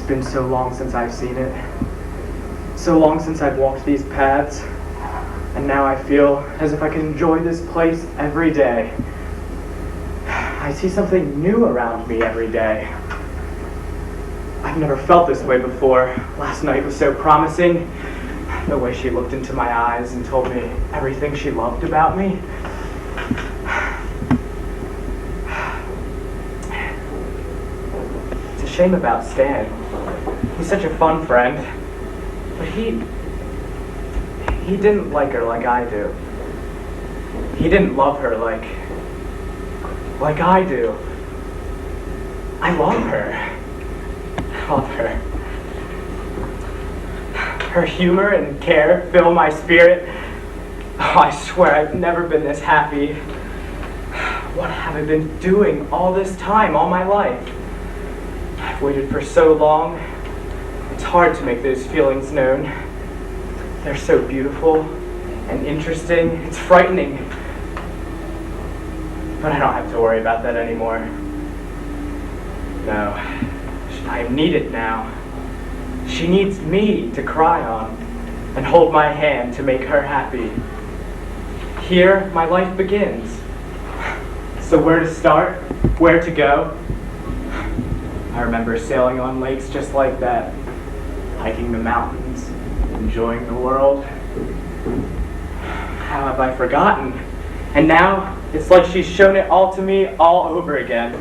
It's been so long since I've seen it. So long since I've walked these paths. And now I feel as if I can enjoy this place every day. I see something new around me every day. I've never felt this way before. Last night was so promising. The way she looked into my eyes and told me everything she loved about me. It's a shame about Stan. He's such a fun friend. But he didn't like her like I do. He didn't love her like I do. I love her. I love her. Her humor and care fill my spirit. Oh, I swear I've never been this happy. What have I been doing all this time, all my life? I've waited for so long. It's hard to make those feelings known. They're so beautiful and interesting. It's frightening. But I don't have to worry about that anymore. No, I need it now. She needs me to cry on and hold my hand to make her happy. Here, my life begins. So where to start? Where to go? I remember sailing on lakes just like that, hiking the mountains, enjoying the world. How have I forgotten? And now, it's like she's shown it all to me all over again.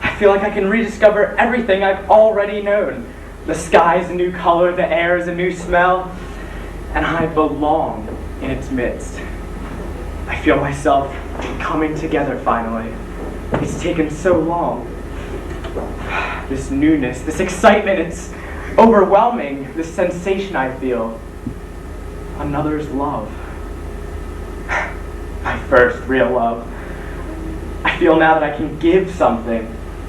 I feel like I can rediscover everything I've already known. The sky's a new color, the air is a new smell, and I belong in its midst. I feel myself coming together finally. It's taken so long. This newness, this excitement, it's overwhelming, this sensation I feel. Another's love. My first real love. I feel now that I can give something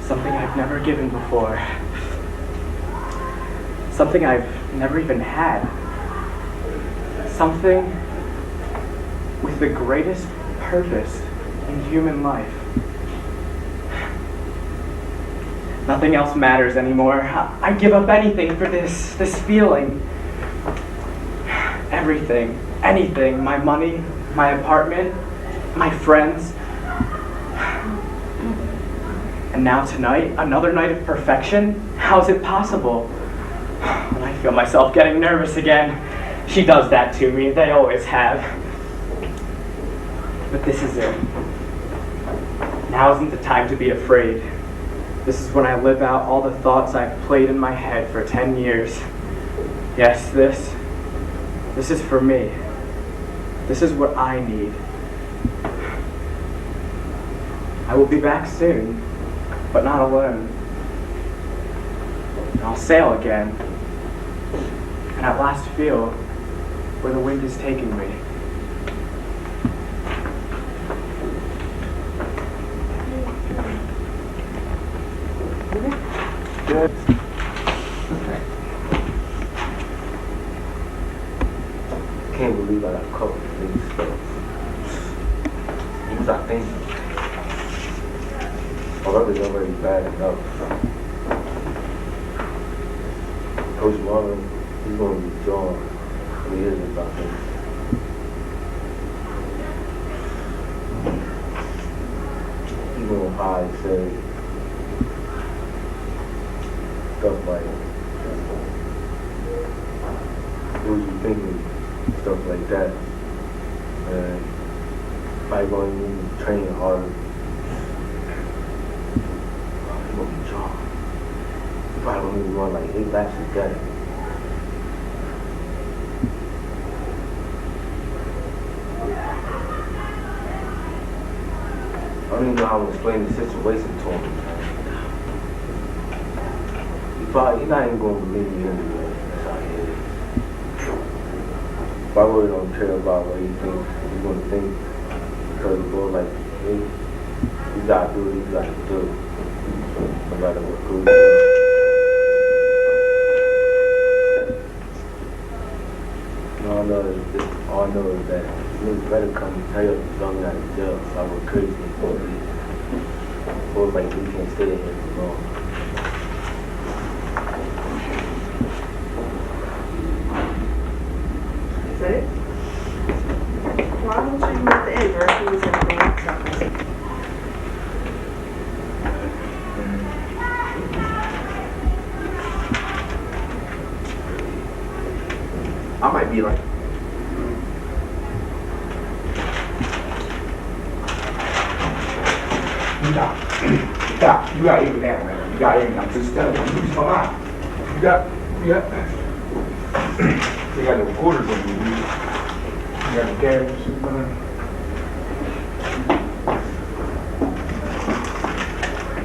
I've never given before. Something I've never even had. Something with the greatest purpose in human life. Nothing else matters anymore. I give up anything for this feeling. Everything, anything, my money, my apartment, my friends. And now tonight, another night of perfection? How's it possible? And I feel myself getting nervous again. She does that to me, they always have. But this is it. Now isn't the time to be afraid. This is when I live out all the thoughts I've played in my head for 10 years. Yes, this is for me. This is what I need. I will be back soon, but not alone. And I'll sail again, and at last feel where the wind is taking me. Good. Can't believe I got caught with these stuff. Things I think already bad enough. Coach Marvin, he's going to be drawn when he hears about this. He's going to hide, say stuff like, who you thinking? Stuff like that. And probably going to need to train harder. He's going to be drawn. He's probably going to need to run like 8 laps a day. I don't even know how to explain the situation to him. He's not even going to believe me anyway. That's how he is. But I really don't care about what he thinks. He's going to think because the boy like, hey, you got to do what you got to do. No matter what who you are. All I know is that niggas better come and tell you if you don't got to jail. So I went crazy for it. Boys like, we can't stay here for long. I might be like, you got even that, man. You got even. I'm just telling you, I'm losing my mind. You got. They got the recorders on you. You got the cameras.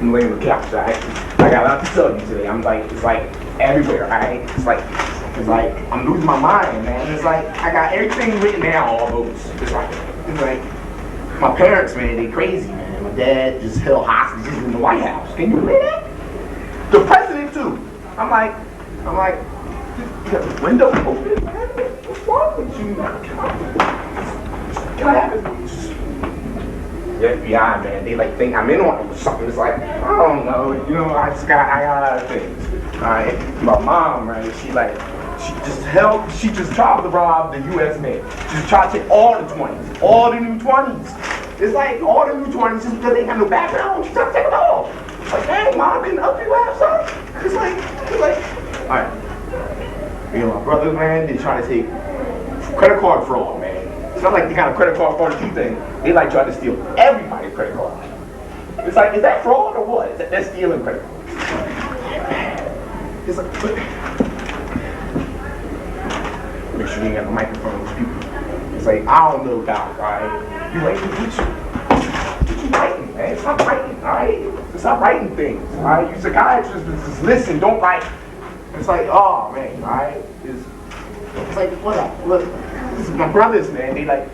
I'm laying on the couch, right? I got a lot to tell you today. I'm like, it's like everywhere, right? It's like I'm losing my mind, man. It's like I got everything written down all over. It's like my parents, man, they crazy, man. My dad just held hostages in the White House. Can you believe that? The president too. I'm like, you got the window open, man. What's wrong with you? Can I have it? The FBI, man, they like think I'm in on it or something. It's like, I don't know, you know, I got other things. Alright, my mom, right, she just tried to rob the US Mint. She just tried to take all the 20s, all the new 20s. It's like all the new 20s just because they got no background, she tried to take it all. It's like, dang, mom, can help you out, son? It's like, alright. You know, my brothers, man, they try to take credit card fraud, man. It's not like the kind of credit card fraud that you think. They like trying to steal everybody's credit card. It's like, is that fraud or what? They're stealing credit cards. It's like, make sure you ain't got the microphone with people. It's like, I don't know about, right? You like, what you writing, man? Stop writing, alright? Stop writing things, alright? You psychiatrists, just listen, don't write. It's like, oh man, alright? It's like, what? This is my brothers, man. They like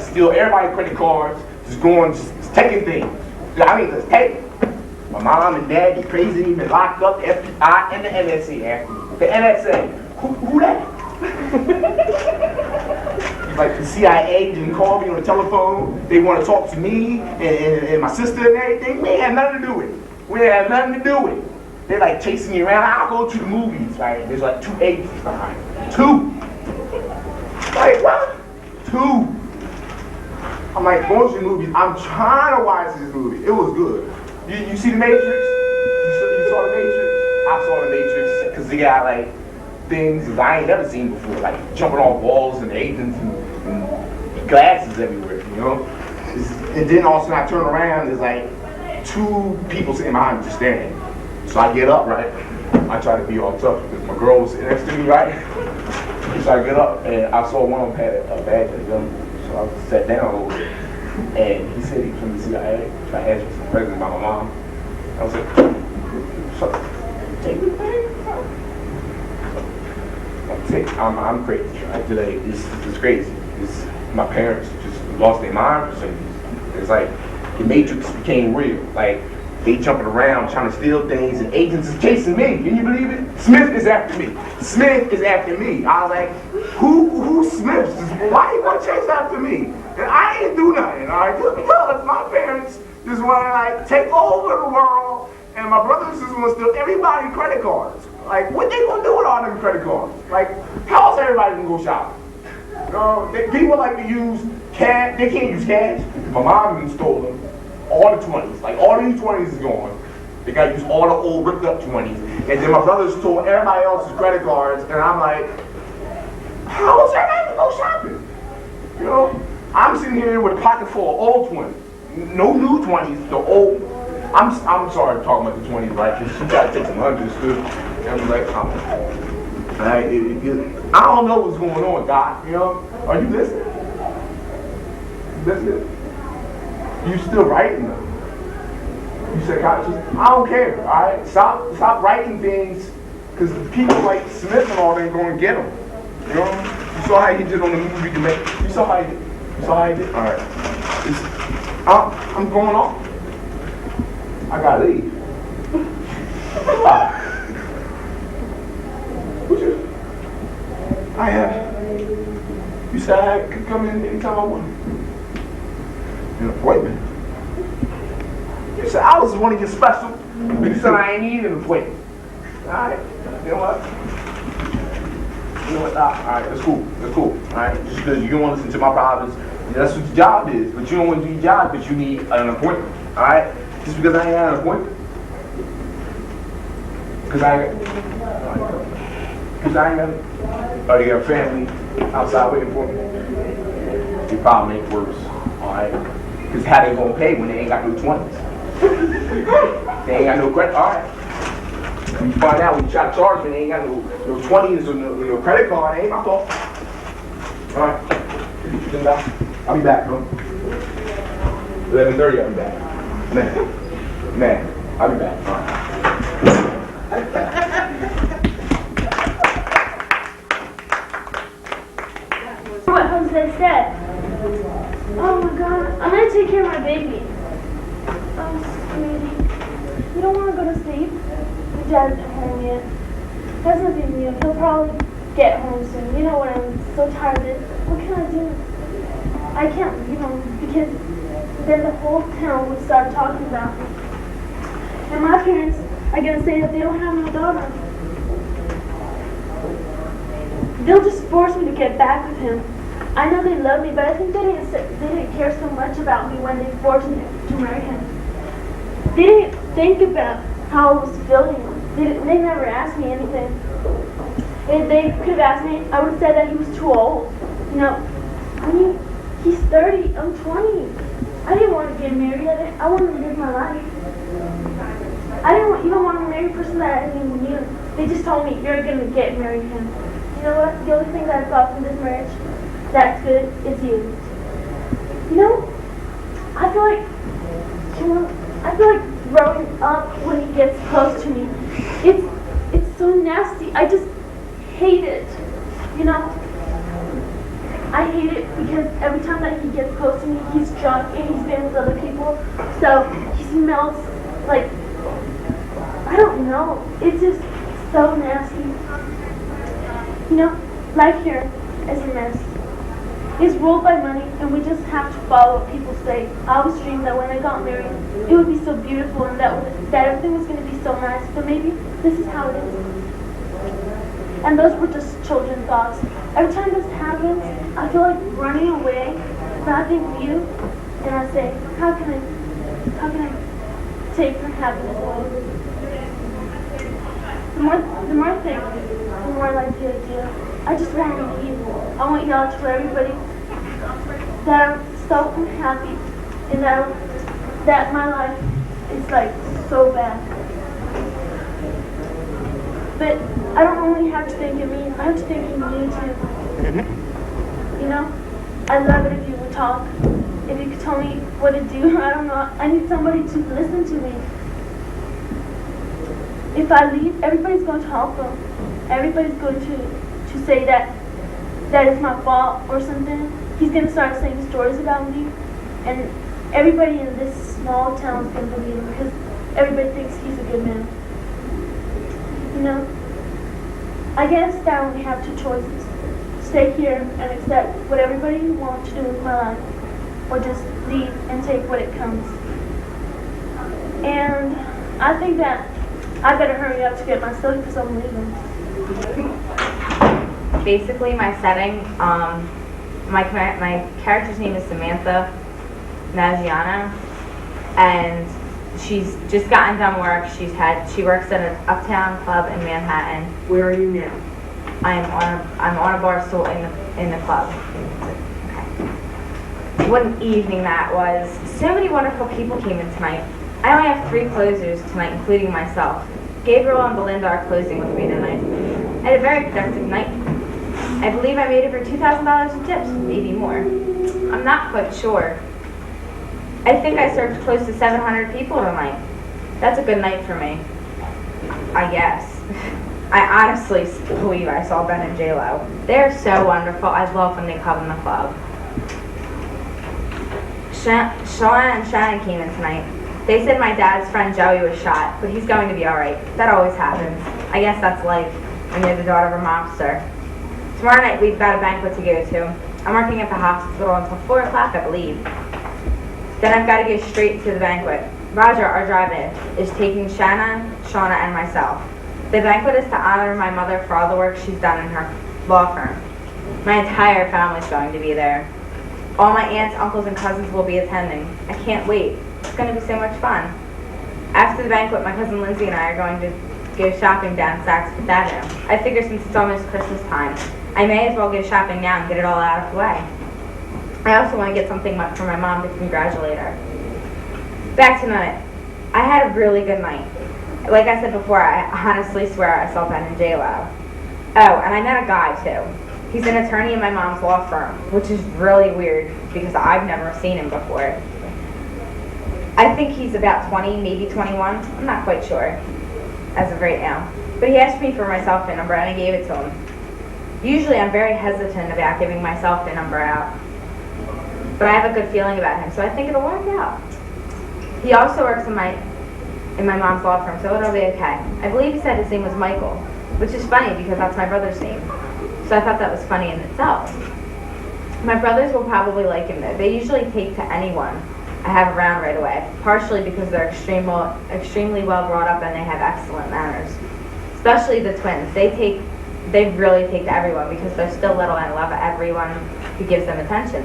steal everybody's credit cards, just taking things. I mean, just taking. My mom and dad, they crazy, been locked up, the FBI and the NSA after me. The NSA, who that? Like the CIA didn't call me on the telephone. They want to talk to me and my sister and everything. We ain't had nothing to do with it. They're like chasing me around. I'll go to the movies, right? There's like 2 agents behind me. 2. Like, what? 2. I'm like, going to the movies. I'm trying to watch this movie. It was good. You see The Matrix? You saw The Matrix? I saw The Matrix because they got like things that I ain't never seen before, like jumping off walls and agents and glasses everywhere, you know? And then all of a sudden I turn around, there's like 2 people sitting behind me just staring. So I get up, right? I try to be all tough because my girl was sitting next to me, right? So I get up and I saw one of them had a badge of them. So I sat down a little bit. And he said he was from the CIA. So I asked for some presents by my mom. I was like, so, take the thing. I'm crazy, right? Today, it's crazy. My parents just lost their mind. So it's like the Matrix became real. Like, they jumping around trying to steal things and agents is chasing me. Can you believe it? Smith is after me. I was like, who Smith? Why you gonna chase after me? And I ain't do nothing, alright? Just because my parents just wanna like take over the world and my brothers just wanna steal everybody's credit cards. Like, what they gonna do with all them credit cards? Like, how else everybody gonna go shopping? People like to use cash. They can't use cash. My mom even stole them. All the 20s, like all the new 20s is gone. They gotta use all the old ripped up 20s. And then my brothers stole everybody else's credit cards, and I'm like, how is everybody gonna go shopping? You know, I'm sitting here with a pocket full of old 20s. No new 20s, the old. I'm sorry talking about the 20s, right? Because you gotta take some hundreds too. And I'm like, I don't know what's going on, Doc. You know, are you listening? You still writing them. You psychiatrist, I don't care, alright? Stop writing things, because people like Smith and all them going to get them. You know? You saw how he did on the movie to make. You saw how he did? Alright. I'm going off. I gotta leave. You said I could come in anytime I wanted. An appointment. You said I was one of your special, but you said I ain't need an appointment. Alright, you know what? Alright, that's cool. Alright, just because you don't want to listen to my problems, that's what your job is. But you don't want to do your job, but you need an appointment. Alright? Just because I ain't had an appointment. Because I ain't got Oh, you got family outside waiting for me? Your problem ain't worse, alright? Because how they gonna pay when they ain't got no 20s? They ain't got no credit, alright. You find out when you try to charge me, they ain't got no 20s or no credit card, it ain't my fault. Alright. I'll be back, bro. 11:30, I'll be back. Man, I'll be back. Alright. What Jose said. Oh my god, I'm gonna take care of my baby. Oh, sweetie. You don't want to go to sleep? Your dad isn't home yet. That's nothing new. He'll probably get home soon. You know what? I'm so tired of it. What can I do? I can't leave him because then the whole town would start talking about me. And my parents are gonna say that they don't have my daughter. They'll just force me to get back with him. I know they love me, but I think they didn't care so much about me when they forced me to marry him. They didn't think about how I was feeling. They never asked me anything. If they could have asked me, I would have said that he was too old. You know, I mean, he's 30, I'm 20. I didn't want to get married. I wanted to live my life. I didn't even want to marry a person that I didn't even knew. They just told me, you're going to get married to him. You know what? The only thing that I got from this marriage that's good is you. You know, I feel like growing up when he gets close to me, it's so nasty. I just hate it. You know, I hate it because every time that he gets close to me, he's drunk and he's been with other people, so he smells like, I don't know. It's just so nasty. You know, life here is a mess. It's ruled by money, and we just have to follow what people say. I always dreamed that when I got married, it would be so beautiful and that everything was going to be so nice, but maybe this is how it is. And those were just children's thoughts. Every time this happens, I feel like running away, but I think of you, and I say, how can I take her happiness away? The more I think, the more I like the idea. I just want to leave. I want y'all to tell everybody that I'm so unhappy and that my life is like so bad. But I don't only have to think of me, I have to think of you too. You know? I'd love it if you would talk. If you could tell me what to do, I don't know. I need somebody to listen to me. If I leave, everybody's going to talk them. Everybody's going to say that it's my fault or something. He's going to start saying stories about me. And everybody in this small town is going to believe him because everybody thinks he's a good man. You know? I guess that I only have two choices. Stay here and accept what everybody wants to do with my life. Or just leave and take what it comes. And I think that I better hurry up to get my stuff because I'm leaving. Basically, my setting, my character's name is Samantha Nagiana, and she's just gotten done work. She works at an uptown club in Manhattan. Where are you now? I'm on a bar stool in the club. Okay. What an evening that was! So many wonderful people came in tonight. I only have 3 closers tonight, including myself. Gabriel and Belinda are closing with me tonight. I had a very productive night. I believe I made over $2,000 in tips, maybe more. I'm not quite sure. I think I served close to 700 people tonight. That's a good night for me. I guess. I honestly believe I saw Ben and J-Lo. They're so wonderful. I love when they come in the club. Shauna and Shannon came in tonight. They said my dad's friend Joey was shot, but he's going to be alright. That always happens. I guess that's life when you're the daughter of a mobster. Tomorrow night we've got a banquet to go to. I'm working at the hospital until 4 o'clock, I believe. Then I've got to go straight to the banquet. Roger, our drive-in, is taking Shauna, and myself. The banquet is to honor my mother for all the work she's done in her law firm. My entire family's going to be there. All my aunts, uncles, and cousins will be attending. I can't wait. It's going to be so much fun. After the banquet, my cousin Lindsay and I are going to go shopping down Saks Fifth Avenue. I figure since it's almost Christmas time, I may as well go shopping now and get it all out of the way. I also want to get something for my mom to congratulate her. Back tonight. I had a really good night. Like I said before, I honestly swear I saw Ben and J-Lo. Oh, and I met a guy too. He's an attorney in my mom's law firm, which is really weird because I've never seen him before. I think he's about 20, maybe 21. I'm not quite sure as of right now. But he asked me for my cell phone number and I gave it to him. Usually I'm very hesitant about giving my cell phone number out. But I have a good feeling about him, so I think it'll work out. He also works in my mom's law firm, so it'll be okay. I believe he said his name was Michael, which is funny because that's my brother's name. So I thought that was funny in itself. My brothers will probably like him though. They usually take to anyone I have around right away, partially because they're extremely well brought up and they have excellent manners. Especially the twins. They really take to everyone because they're still little and love everyone who gives them attention.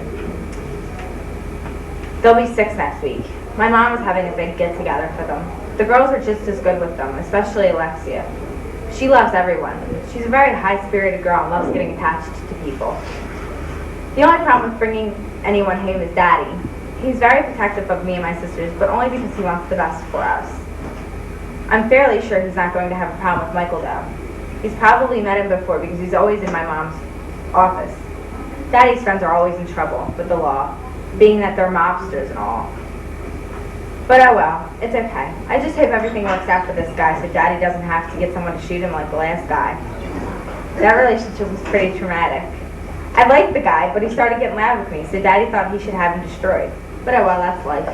They'll be 6 next week. My mom is having a big get-together for them. The girls are just as good with them, especially Alexia. She loves everyone. She's a very high-spirited girl and loves getting attached to people. The only problem with bringing anyone home is Daddy. He's very protective of me and my sisters, but only because he wants the best for us. I'm fairly sure he's not going to have a problem with Michael though. He's probably met him before because he's always in my mom's office. Daddy's friends are always in trouble with the law, being that they're mobsters and all. But oh well, it's okay. I just hope everything works out for this guy so Daddy doesn't have to get someone to shoot him like the last guy. That relationship was pretty traumatic. I liked the guy, but he started getting loud with me, so Daddy thought he should have him destroyed. But oh well, that's life.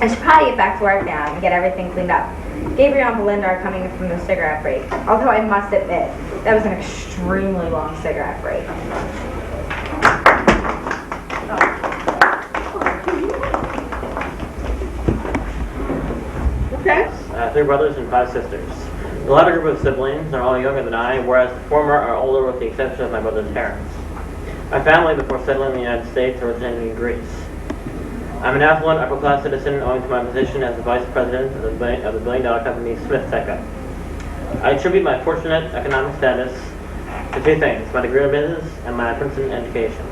I should probably get back to work now and get everything cleaned up. Gabriel and Belinda are coming from the cigarette break, although I must admit, that was an extremely long cigarette break. Okay. 3 brothers and 5 sisters. The latter group of siblings are all younger than I, whereas the former are older with the exception of my brother's parents. My family, before settling in the United States, originated in Greece. I'm an affluent, upper-class citizen owing to my position as the vice president of the billion-dollar company Smith Tech. I attribute my fortunate economic status to 2 things, my degree in business and my Princeton education.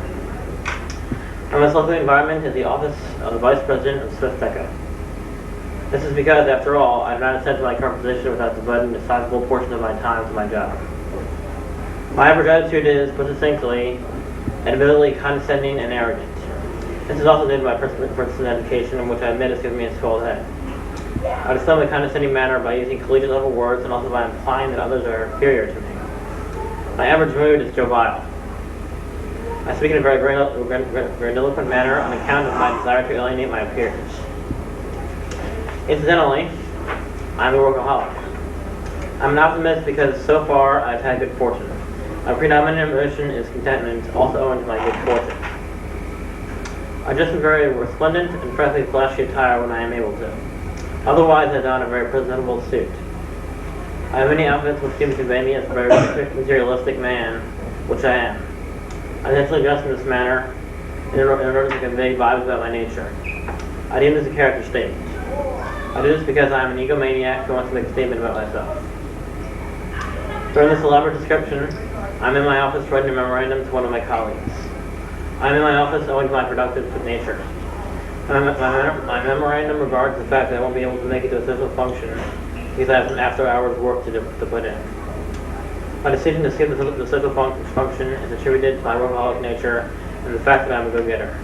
My most likely environment is the office of the vice president of Smith Tech. This is because, after all, I do not ascend to my current position without devoting a sizable portion of my time to my job. My average attitude is, put succinctly, admittedly condescending and arrogant. This is also due to my Princeton education, which I admit has given me a swelled head. I display my condescending manner by using collegiate-level words and also by implying that others are inferior to me. My average mood is jovial. I speak in a very grandiloquent manner on account of my desire to alienate my peers. Incidentally, I'm a workaholic. I'm an optimist because so far I've had good fortune. My predominant emotion is contentment, also owing to my good fortune. I dress in very resplendent and frankly flashy attire when I am able to. Otherwise, I don a very presentable suit. I have many outfits which seem to convey me as a very materialistic man, which I am. I intentionally dress in this manner in order to convey vibes about my nature. I deem this a character statement. I do this because I am an egomaniac who wants to make a statement about myself. During this elaborate description, I'm in my office writing a memorandum to one of my colleagues. I'm in my office owing to my productive nature. My memorandum regards the fact that I won't be able to make it to a social function because I have some after-hours work to put in. My decision to skip the social function is attributed to my workaholic nature and the fact that I'm a go-getter.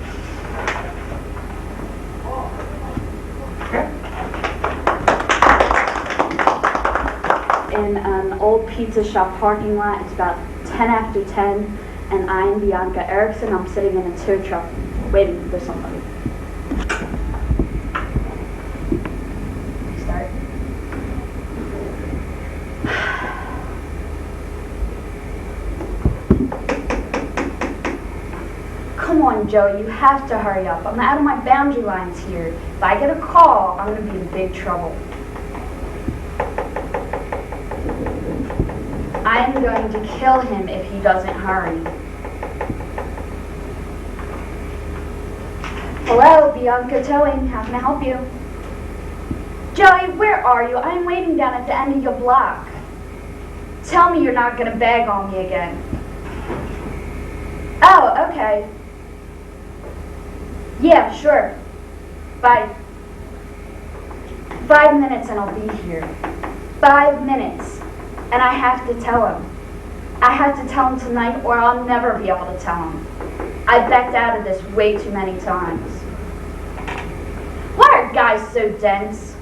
In an old pizza shop parking lot. It's about 10 after 10, and I am Bianca Erickson. I'm sitting in a tow truck waiting for somebody. Start. Come on, Joe, you have to hurry up. I'm out of my boundary lines here. If I get a call, I'm going to be in big trouble. I am going to kill him if he doesn't hurry. Hello, Bianca Towing. How can I help you? Joey, where are you? I am waiting down at the end of your block. Tell me you're not going to beg on me again. Okay. Yeah, sure. Bye. 5 minutes and I'll be here. 5 minutes. And I have to tell him. I have to tell him tonight or I'll never be able to tell him. I've backed out of this way too many times. Why are guys so dense?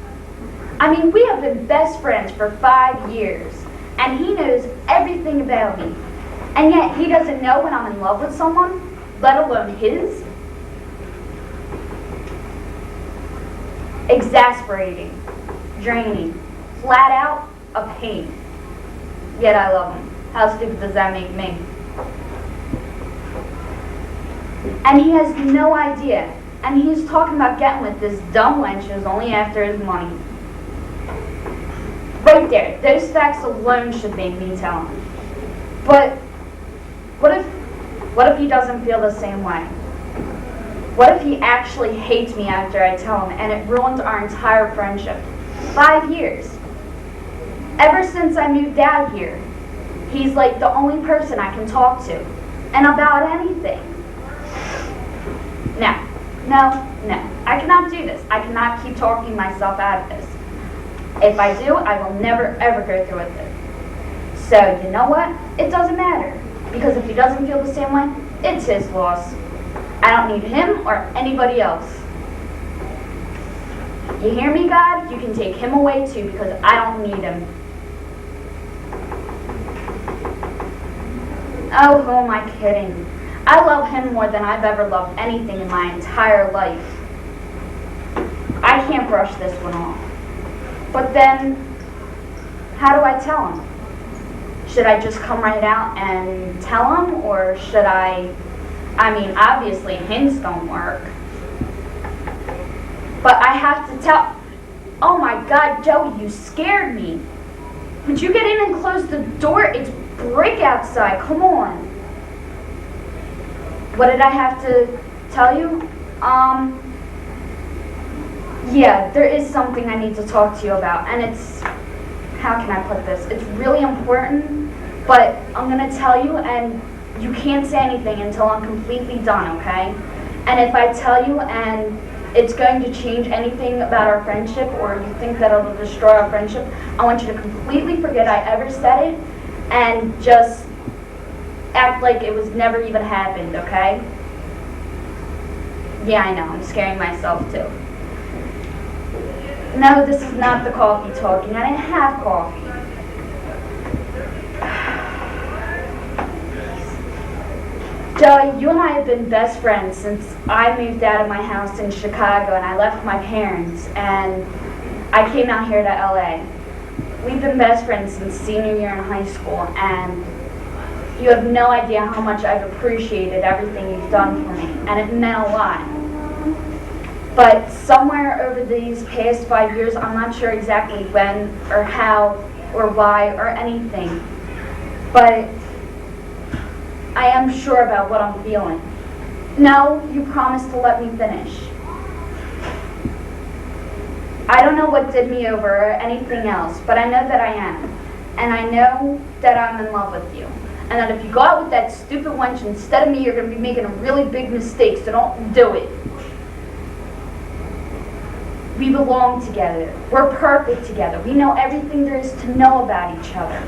I mean, we have been best friends for 5 years, and he knows everything about me. And yet he doesn't know when I'm in love with someone, let alone his? Exasperating, draining, flat out a pain. Yet I love him. How stupid does that make me? And he has no idea. And he's talking about getting with this dumb wench who's only after his money. Right there, those facts alone should make me tell him. But what if he doesn't feel the same way? What if he actually hates me after I tell him and it ruins our entire friendship? 5 years. Ever since I moved out here, he's like the only person I can talk to. And about anything. No. I cannot do this. I cannot keep talking myself out of this. If I do, I will never ever go through with it. So, you know what? It doesn't matter. Because if he doesn't feel the same way, it's his loss. I don't need him or anybody else. You hear me, God? You can take him away too because I don't need him. Oh, who am I kidding? I love him more than I've ever loved anything in my entire life. I can't brush this one off. But then, how do I tell him? Should I just come right out and tell him, or should I mean, obviously hints don't work. But I have to tell, oh my God, Joey, you scared me. Would you get in and close the door? It's brick outside, come on. What did I have to tell you? Yeah, there is something I need to talk to you about, and it's, how can I put this? It's really important, but I'm gonna tell you, and you can't say anything until I'm completely done, okay? And if I tell you and it's going to change anything about our friendship, or you think that it'll destroy our friendship, I want you to completely forget I ever said it, and just act like it was never even happened, okay? Yeah, I know, I'm scaring myself too. No, this is not the coffee talking. I didn't have coffee. Joey, you and I have been best friends since I moved out of my house in Chicago and I left my parents and I came out here to LA. We've been best friends since senior year in high school, and you have no idea how much I've appreciated everything you've done for me, and it meant a lot. But somewhere over these past 5 years, I'm not sure exactly when or how or why or anything, but I am sure about what I'm feeling. No, you promised to let me finish. I don't know what did me over or anything else, but I know that I am. And I know that I'm in love with you. And that if you go out with that stupid wench instead of me, you're going to be making a really big mistake, so don't do it. We belong together. We're perfect together. We know everything there is to know about each other.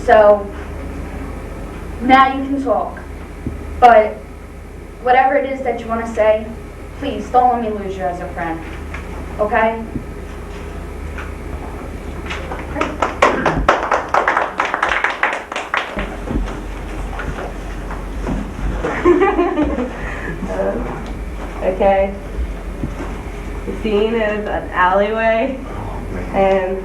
So, now you can talk. But whatever it is that you want to say, please don't let me lose you as a friend. Okay? Okay. The scene is an alleyway, and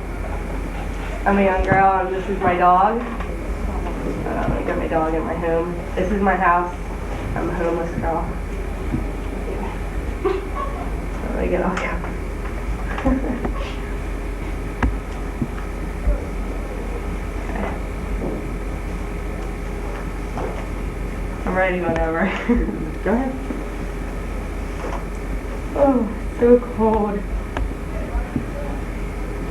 I'm a young girl, and this is my dog. I'm gonna get my dog in my home. This is my house. I'm a homeless girl. Let me get off camera. I'm ready whenever. Go ahead. Oh, it's so cold.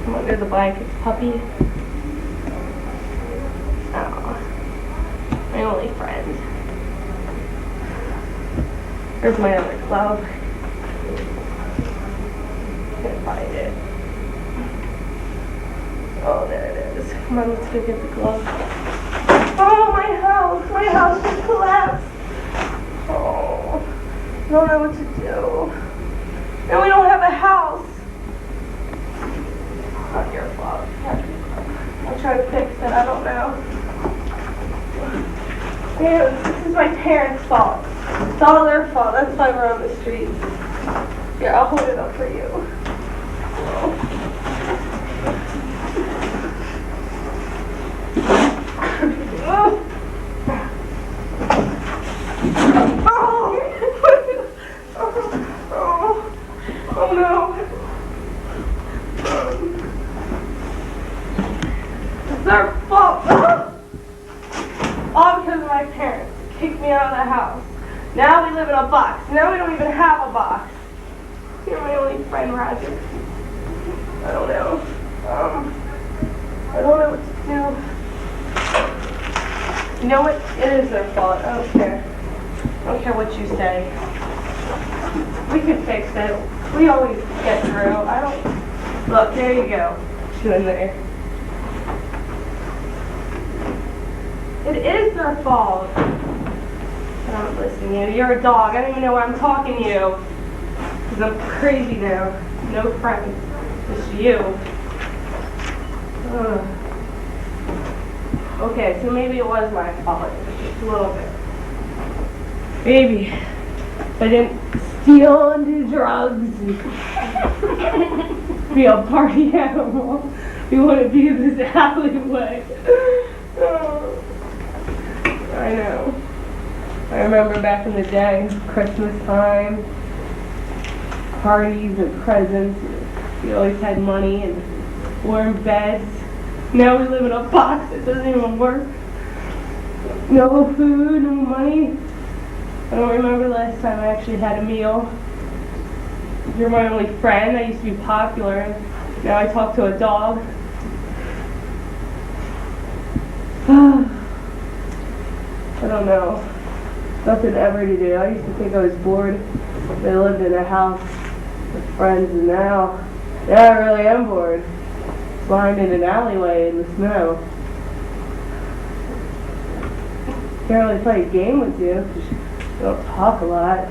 I'm under the blanket, puppy. Oh, my only friend. Here's my other glove. Can't find it. Oh, there it is. Come on, let's go get the glove. Oh, my house! My house just collapsed! Oh, I don't know what to do. And we don't have a house. Not your fault. I'll try to fix it. I don't know. Man, this is my parents' fault. It's all their fault. That's why we're on the streets. Here, I'll hold it up for you. Oh. Oh no. It's their fault. All because of my parents kicked me out of the house. Now we live in a box. Now we don't even have a box. You're my only friend, Roger. I don't know. I don't know what to do. You know what? It is their fault. I don't care. I don't care what you say. We can fix it. We always get through. I don't... Look, there you go. Two in there. It is their fault. I don't listen to you. You're a dog. I don't even know why I'm talking to you. Because I'm crazy now. No friends. Just you. Ugh. Okay, so maybe it was my fault. Just a little bit. Maybe. If I didn't steal and do drugs and be a party animal, we wouldn't be in this alleyway. Oh. I know. I remember back in the day, Christmas time, parties and presents. We always had money and warm beds. Now we live in a box that doesn't even work. No food, no money. I don't remember the last time I actually had a meal. You're my only friend. I used to be popular. Now I talk to a dog. I don't know. Nothing ever to do. I used to think I was bored. I lived in a house with friends, and now I really am bored. Lying in an alleyway in the snow. Can't really play a game with you because you don't talk a lot.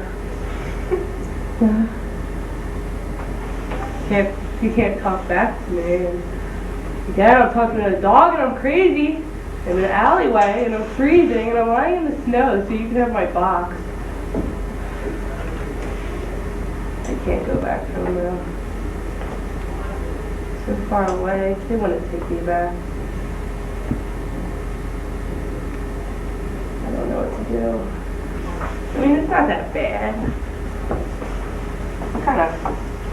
You can't talk back to me. And again, I'm talking to a dog and I'm crazy. In an alleyway and I'm freezing and I'm lying in the snow so you can have my box. I can't go back home now. So far away. They want to take me back. I don't know what to do. I mean, it's not that bad. It's kind of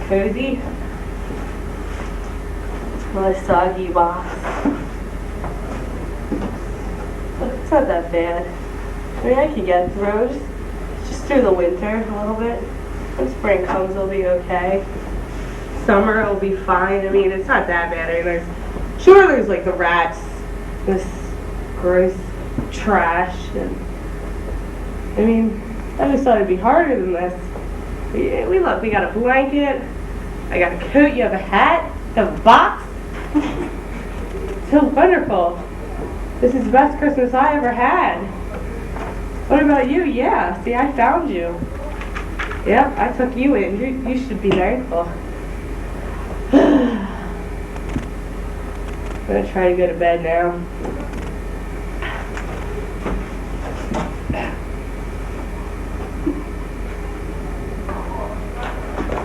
cozy. My soggy box. It's not that bad. I mean, I can get through. Just through the winter a little bit. When spring comes, it'll be okay. Summer, it'll be fine. I mean, it's not that bad. I mean, there's like the rats, this gross trash, and I mean, I just thought it'd be harder than this. We got a blanket. I got a coat. You have a hat. You have a box. So wonderful. This is the best Christmas I ever had. What about you? Yeah, see, I found you. Yep, I took you in. You should be thankful. I'm gonna try to go to bed now.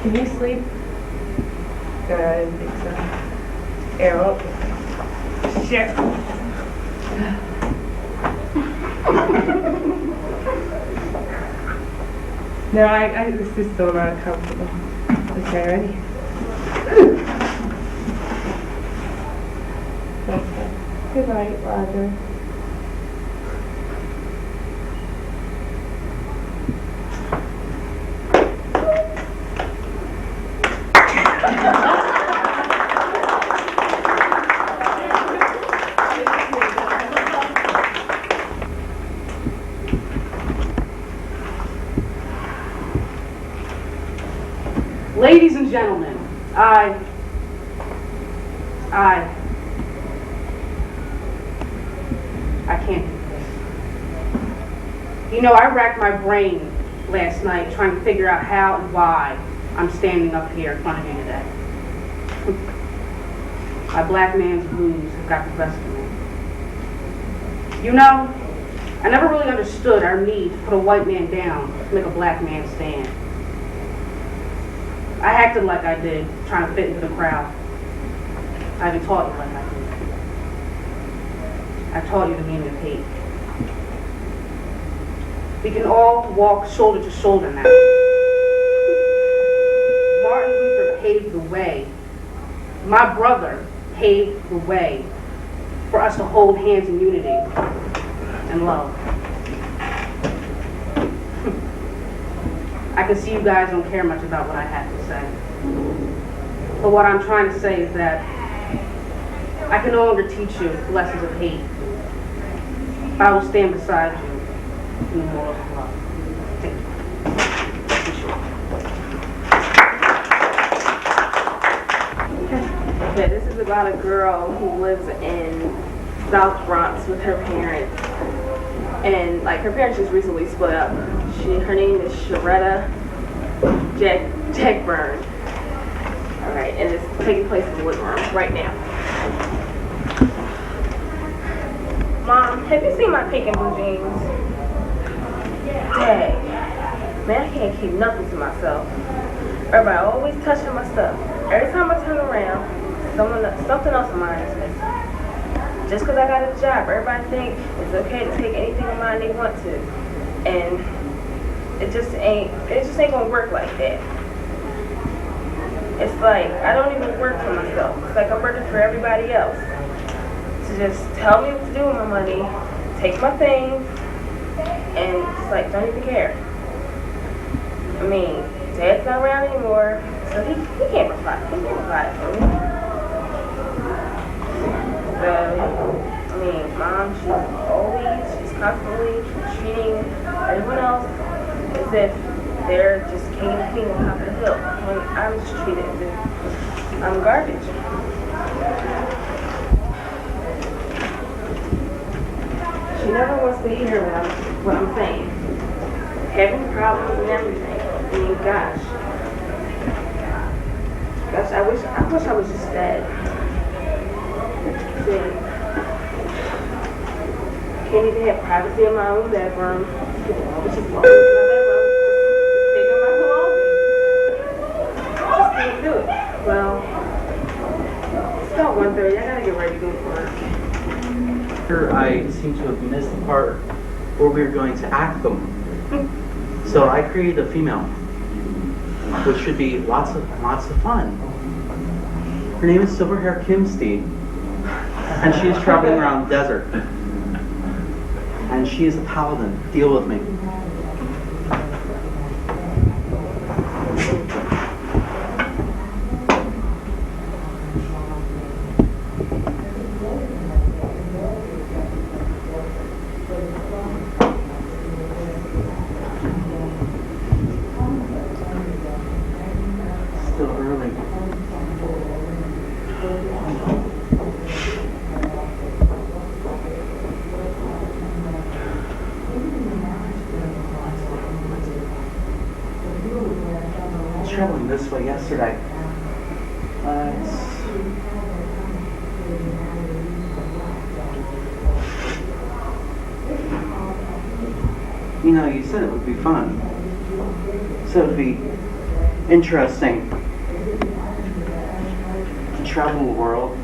Can you sleep? No, I didn't think so. Here, well, shit. No, this is still not comfortable. Okay, ready? Okay. Good night, Roger. Ladies and gentlemen, I can't do this. You know, I racked my brain last night trying to figure out how and why I'm standing up here in front of you today. My black man's blues have got the best of me. You know, I never really understood our need to put a white man down to make a black man stand. I acted like I did, trying to fit into the crowd. I haven't taught you like I did. I taught you the meaning of hate. We can all walk shoulder to shoulder now. Martin Luther paved the way. My brother paved the way for us to hold hands in unity and love. I can see you guys don't care much about what I have to say. But what I'm trying to say is that I can no longer teach you lessons of hate. I will stand beside you in the morals of love. Thank you. Okay, this is about a girl who lives in South Bronx with her parents. And like her parents just recently split up. Her name is Sharetta Jackburn. Alright, and it's taking place in the living room right now. Mom, have you seen my pink and blue jeans? Dang. Man, I can't keep nothing to myself. Everybody always touching my stuff. Every time I turn around, something else of mine is missing. Just because I got a job, everybody think it's okay to take anything of mine they want to. And it just ain't gonna work like that. It's like I don't even work for myself. It's like I'm working for everybody else. To just tell me what to do with my money, take my things, and just like don't even care. I mean, Dad's not around anymore, so he can't provide for me. I mean, Mom, she's constantly treating everyone else as if they're just king and queen on top of the hill, when I'm just treated as if I'm garbage. She never wants to hear what I'm saying. Having problems and everything. I mean, gosh, I wish I was just dead. Can't even have privacy in my own bedroom. Which is walking into my bedroom, just taking my clothes. Just can't do it. Well, it's about 1:30. I gotta get ready to go to work. I seem to have missed the part where we were going to act them. So I created a female, which should be lots of fun. Her name is Silverhair Kimstein, and she is traveling around the desert. And she is a paladin. Deal with me. Still early. I was traveling this way yesterday. You know, you said it would be fun. So it would be interesting to travel the world,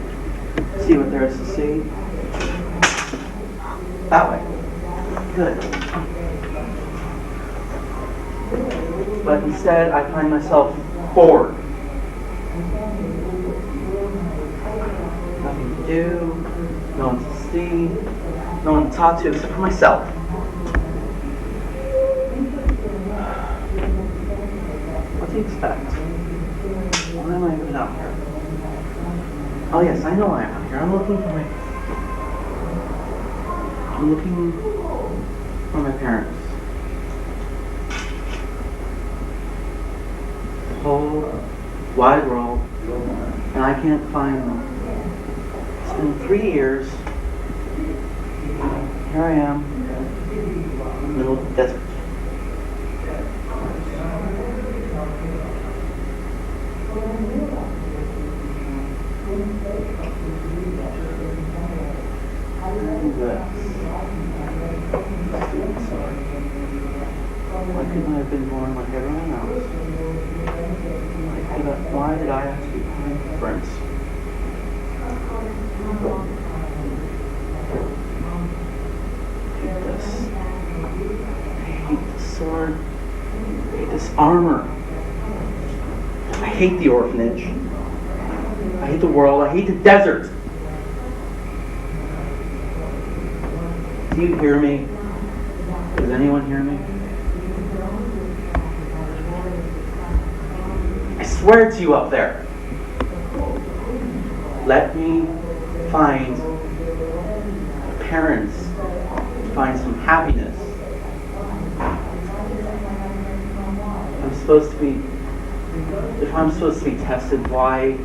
see what there is to see. That way. Good. But instead, I find myself bored. Nothing to do, no one to see, no one to talk to except for myself. What do you expect? Why am I even out here? Oh yes, I know why I'm out here. I'm looking for my parents. Hold up. wide world, and I can't find them. It's been 3 years. Here I am, middle of the desert. Why couldn't I have been born like everyone else? Why did I have to be playing friends? I hate this. I hate the sword. I hate this armor. I hate the orphanage. I hate the world. I hate the desert. Do you hear me? Does anyone hear me? I swear to you up there. Let me find parents, find some happiness. If I'm supposed to be tested, why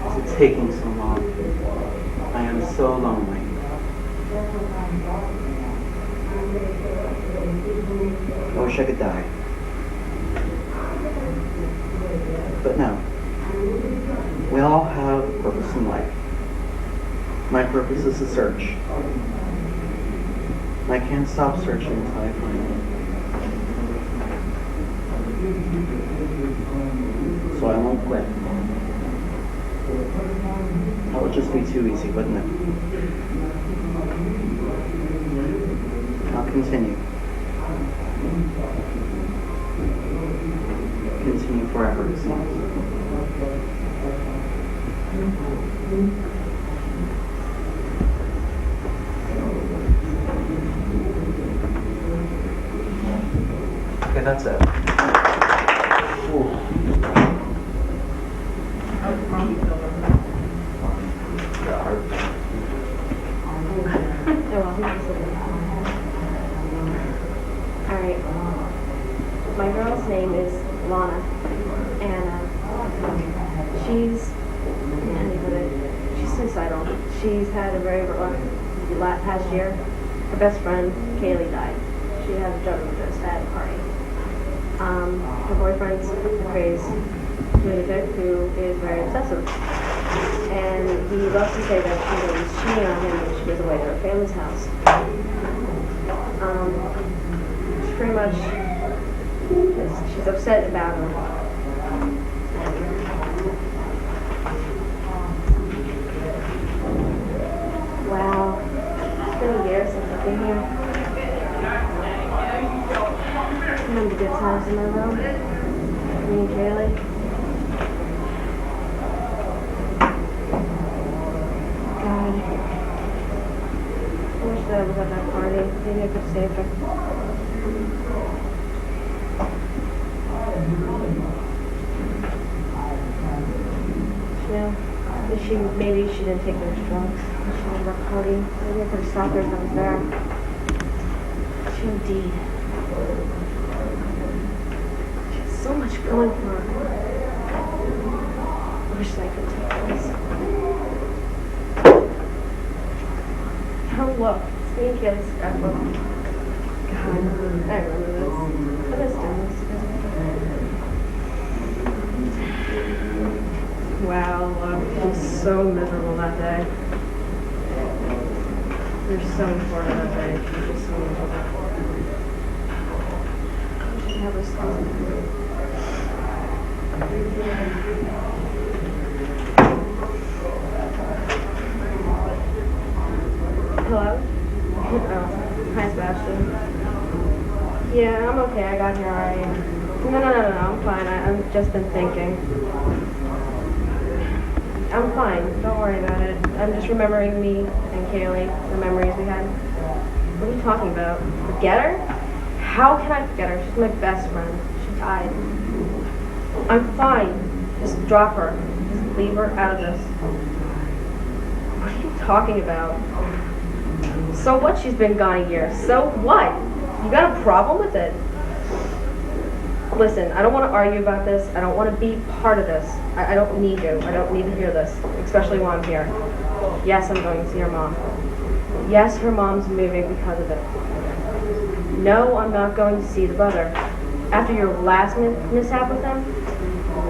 is it taking so long? I am so lonely. I wish I could die. But no. We all have a purpose in life. My purpose is to search. And I can't stop searching until I find it. So I won't quit. That would just be too easy, wouldn't it? I'll continue. Continue forever, it seems. Okay, that's it. Alright. My girl's name is Lana, and she's suicidal. She's had a very rough past year. Her best friend, Kaylee, died. She had a drug overdose at a party. Her boyfriend's a crazed lunatic who is very obsessive. And he loves to say that she was cheating on him when she was away at her family's house. She pretty much, she's upset about him. Wow, it's been a year since I've been here. Remember the good times in my room? Me and Kaylee. God. I wish that I was at that party. Maybe I could have saved her. You know, maybe she didn't take those drugs. She was at that party. Maybe I could have stopped her if I was there. She indeed. She has so much going for her. I wish I could take this. Oh, look. It's me and Kaylee's scrapbook. God, I remember this. I miss doing this. Wow, look. She was so miserable that day. We were so important that day. She was just so miserable. I should have her sleep. Hello? Oh, hi Sebastian. Yeah, I'm okay, I got here alright. No, I'm fine, I've just been thinking. I'm fine, don't worry about it. I'm just remembering me and Kaylee, the memories we had. What are you talking about? Forget her? How can I forget her? She's my best friend. She died. I'm fine. Just drop her. Just leave her out of this. What are you talking about? So what? She's been gone a year. So what? You got a problem with it? Listen, I don't want to argue about this. I don't want to be part of this. I don't need to. I don't need to hear this, especially while I'm here. Yes, I'm going to see her mom. Yes, her mom's moving because of it. No, I'm not going to see the brother. After your last mishap with him,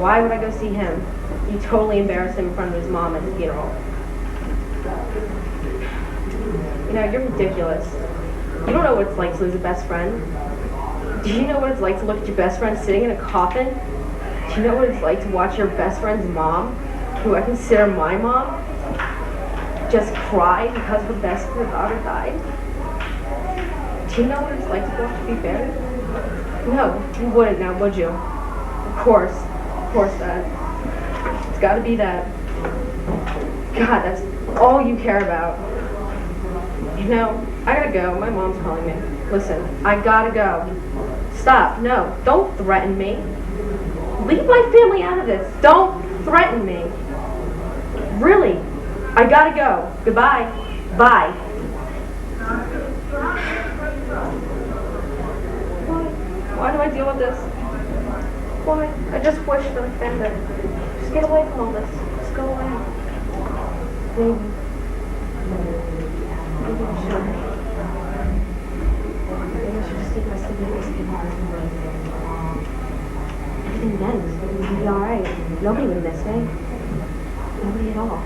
why would I go see him? You totally embarrassed him in front of his mom at the funeral. You know, you're ridiculous. You don't know what it's like to lose a best friend. Do you know what it's like to look at your best friend sitting in a coffin? Do you know what it's like to watch your best friend's mom, who I consider my mom, just cry because her daughter died? Do you know what it's like to watch her be buried? No, you wouldn't now, would you? Of course, Dad. It's gotta be that. God, that's all you care about. You know, I gotta go. My mom's calling me. Listen, I gotta go. Stop. No, don't threaten me. Leave my family out of this. Don't threaten me. Really, I gotta go. Goodbye. Bye. Why do I deal with this? Why? I just wish that I found it. Just get away from all this. Just go away. Maybe. Maybe I should. Maybe I should just take my siblings to everything ends. It'll be alright. Nobody would miss me. Nobody at all.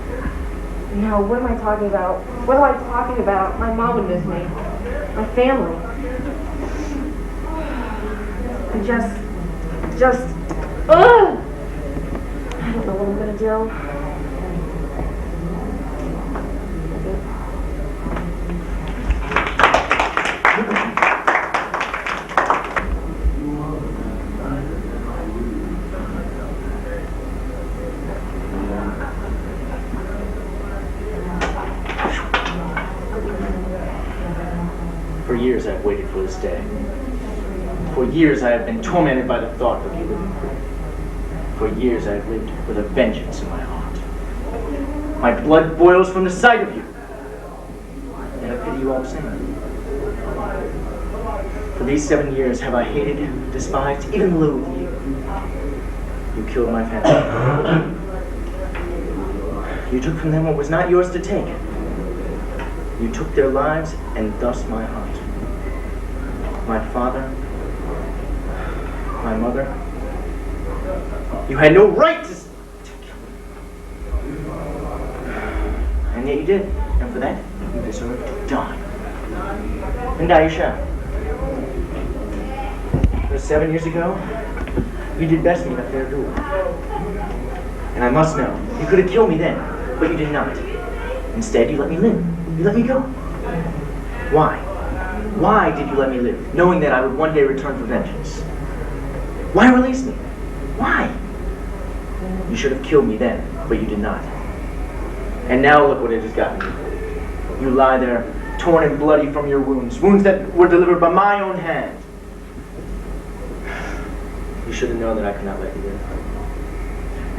No, what am I talking about? What am I talking about? My mom would miss me. My family. Ugh! I don't know what I'm gonna do. For years I've waited for this day. For years I have been tormented by the thought of you. For years I have lived with a vengeance in my heart. My blood boils from the sight of you. And I pity you all the same. For these 7 years have I hated, despised, even loathed you. You killed my family. You took from them what was not yours to take. You took their lives and thus my heart. My father, my mother. You had no right to kill me. And yet you did. And for that, you deserve to die. And die you shall. It was 7 years ago. You did best me in a fair duel. And I must know, you could have killed me then, but you did not. Instead, you let me live. You let me go. Why? Why did you let me live, knowing that I would one day return for vengeance? Why release me? Why? You should have killed me then, but you did not. And now look what it has gotten you. You lie there, torn and bloody from your wounds, wounds that were delivered by my own hand. You should have known that I could not let you live.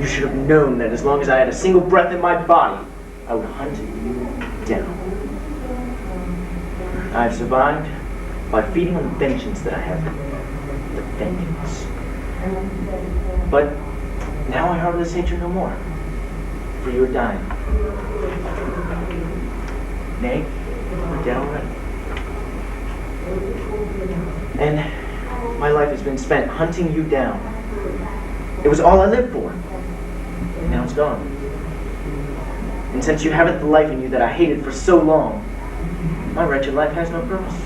You should have known that as long as I had a single breath in my body, I would hunt you down. I have survived by feeding on the vengeance that I have. The vengeance. But now I harbor this hatred no more. For you are dying. Nay, you're dead already. And my life has been spent hunting you down. It was all I lived for. Now it's gone. And since you haven't the life in you that I hated for so long, my wretched life has no purpose.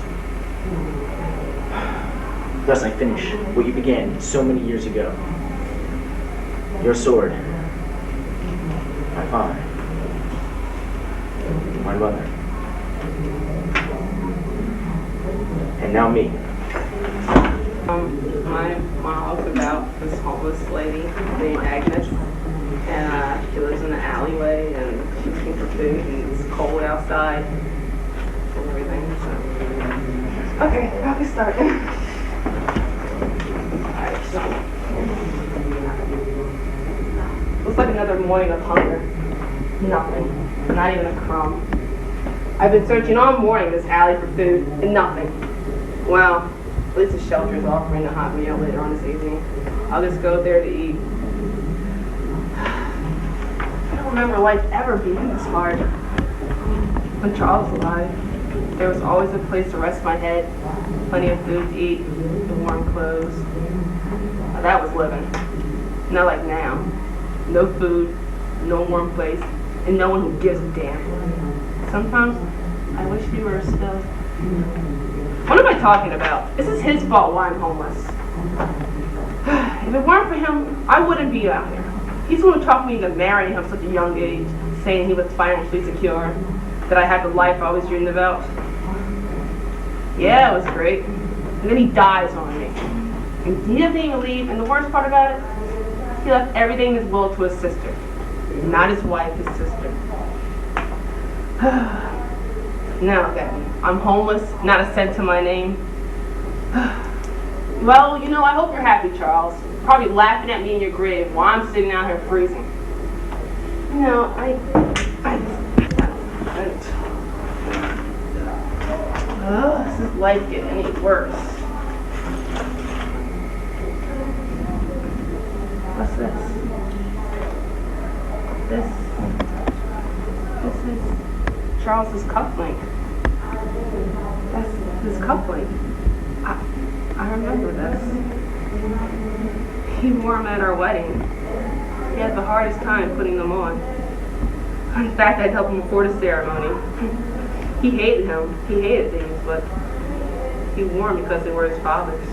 Thus I finish what you began so many years ago. Your sword, my father, my mother, and now me. My mom took out this homeless lady named Agnes, and she lives in the alleyway, and she's looking for food, and it's cold outside, and everything, so. Okay, I'll be starting. Alright, so. Looks like another morning of hunger. Nothing. Not even a crumb. I've been searching all morning in this alley for food, and nothing. Well, At least the shelter is offering a hot meal later on this evening. I'll just go there to eat. I don't remember life ever being this hard. When Charles was alive, there was always a place to rest my head, plenty of food to eat, and warm clothes. Now that was living. Not like now. No food, no warm place, and no one who gives a damn. Sometimes I wish we were still. What am I talking about? This is his fault why I'm homeless. If it weren't for him, I wouldn't be out here. He's the one who talked me into marrying him at such a young age, saying he was financially secure, that I had the life I always dreamed about. Yeah, it was great. And then he dies on me. And he doesn't even leave, and the worst part about it, he left everything in his will to his sister. Not his wife, his sister. Now look at me. I'm homeless, not a cent to my name. Well, you know, I hope you're happy, Charles. You're probably laughing at me in your grave while I'm sitting out here freezing. You know, this is life getting any worse. What's this? This is Charles's cufflink. That's his cufflink. I remember this. He wore them at our wedding. He had the hardest time putting them on. In fact, I'd help him before the ceremony. He hated him. He hated things, but he wore them because they were his father's.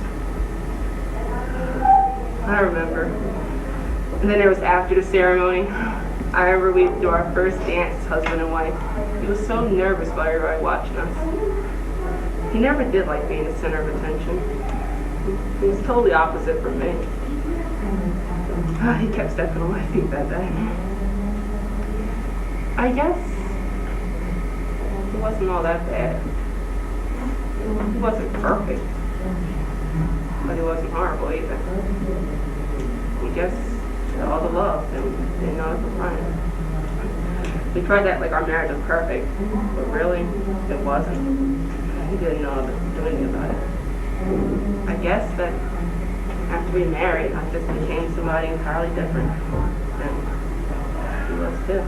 I remember. And then there was after the ceremony. I remember we did our first dance, husband and wife. He was so nervous by everybody watching us. He never did like being the center of attention. He was totally opposite from me. He kept stepping on my feet that day. I guess it wasn't all that bad. He wasn't perfect, but he wasn't horrible either. I guess all the love and didn't know it was fine. We tried that like our marriage was perfect, but really, it wasn't. He didn't know how to do anything about it. I guess that after we married, I just became somebody entirely different. And he was too.